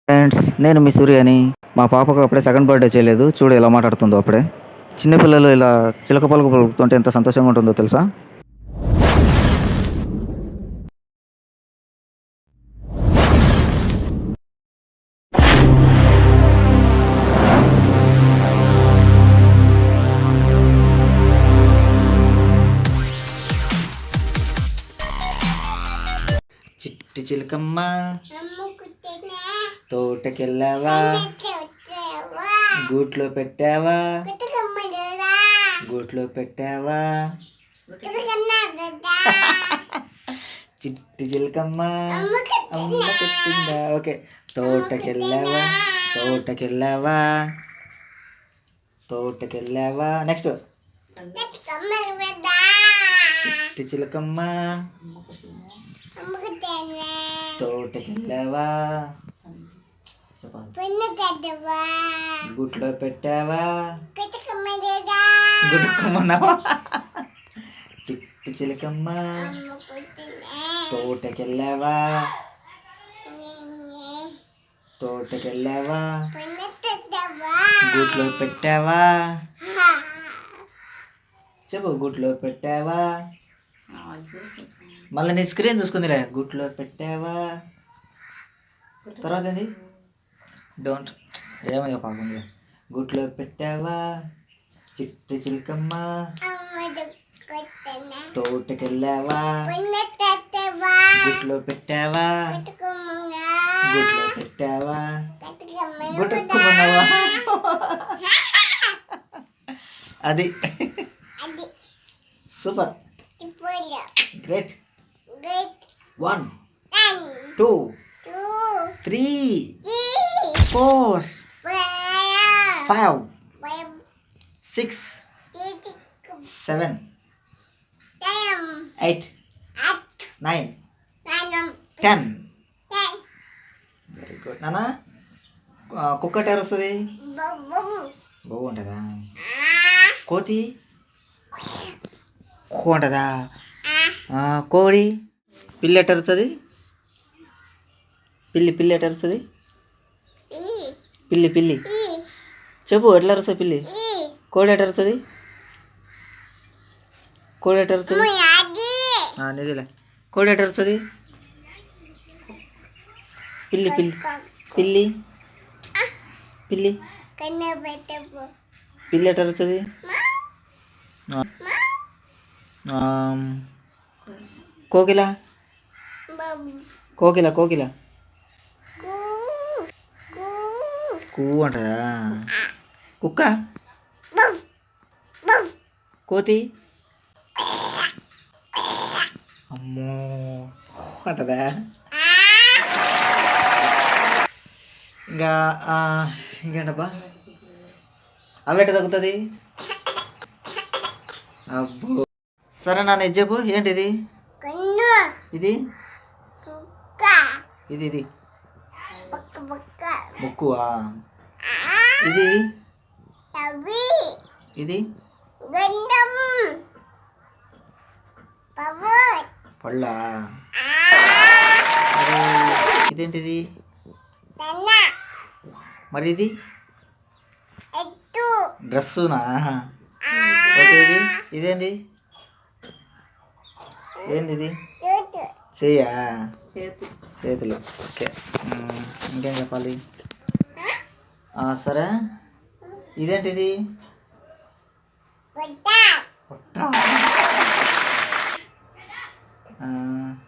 Friends, నేను మీ సూర్యని. మా పాపకు అప్పుడే సెకండ్ బర్త్డే చేయలేదు. చూడు ఎలా మాట్లాడుతుందో అప్పుడే. చిన్నపిల్లలు ఇలా చిలక పలుకు పలుకుతుంటే ఎంత సంతోషంగా ఉంటుందో తెలుసా? చిట్టి చిలకమ్మ తోటకెళ్ళావా, గూట్లో పెట్టావా, గూట్లో పెట్టావా. చిట్టి చిలకమ్మ అమ్మ కొట్టిందా. ఓకే. తోటకెళ్ళావా, తోటకెళ్ళావా, తోటకెళ్ళావా. నెక్స్ట్. చిట్టి చిలకమ్మ తోటకెళ్ళావా, గుట్లో పెట్టావా, గుట్టుకోమన్నావా. చిట్టి చిలకమ్మ తోటకెళ్ళావా, తోటకెళ్ళావా, గుట్లో పెట్టావా. చెప్పు, గుట్లో పెట్టావా. మళ్ళీ నీ స్క్రీన్ చూసుకుందిలే. గుట్లో పెట్టావా. తర్వాత ఏంది? డోంట్ ఏమయ్యా పాపం. గుట్లో పెట్టావా, చిట్టి చిలకమ్మ తోటకెళ్ళావా, గుట్లో పెట్టావా, గుట్లో పెట్టావా, గుట్టుకున్నావా. అది సూపర్, గ్రేట్. 1 2 3 4 5 6 7 8 9 10. వెరీ గుడ్ నాన్న. కుక్క ఎటు వస్తుంది? బొవ్వు ఉంటుందా? కోతి కో ఉంటుందా? కోడి పిల్లి ఎటు అరుస్తుంది? పిల్లి ఎటు అరుస్తుంది? పిల్లి చెప్పు, ఎట్లా అరుస్తుంది పిల్లి? కోడి ఎటు అరుస్తుంది? కోడి ఎటు అరుస్తుంది? నిధిలే. కోడి ఎటు అరుస్తుంది? పిల్లి పిల్లి ఎటు అరుస్తుంది? కోకిల కూ అంటదా? కుక్క కోతి అమ్మో అంటదా? ఇంకా ఇంకేంటబ్బా, అవి ఎట్ట తగ్గుతుంది? అబ్బో. సరే నాన్న, ఇది చెప్పు. ఏంటిది? ఇది ఇది ఇది ముక్కువా? ఇది ఇది పళ్ళా? ఇదేంటిది? మరి ఇది డ్రెస్సునా? ఓకే. ఇదేంది? ఏంది ఇది? చెయ్యా? చేతులు. ఓకే. ఇంకేం చెప్పాలి? సరే, ఇదేంటిది?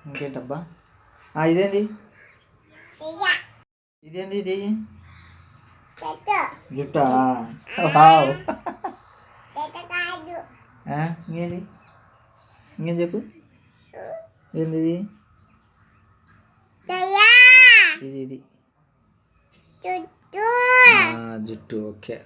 ఇంకేంటబ్బా? ఇదేంది? ఇది జుట్టా? ఇంకేంది? ఇంకేం చెప్పు. ఏంది ఇది? ఇది జుట్టు. ఓకే.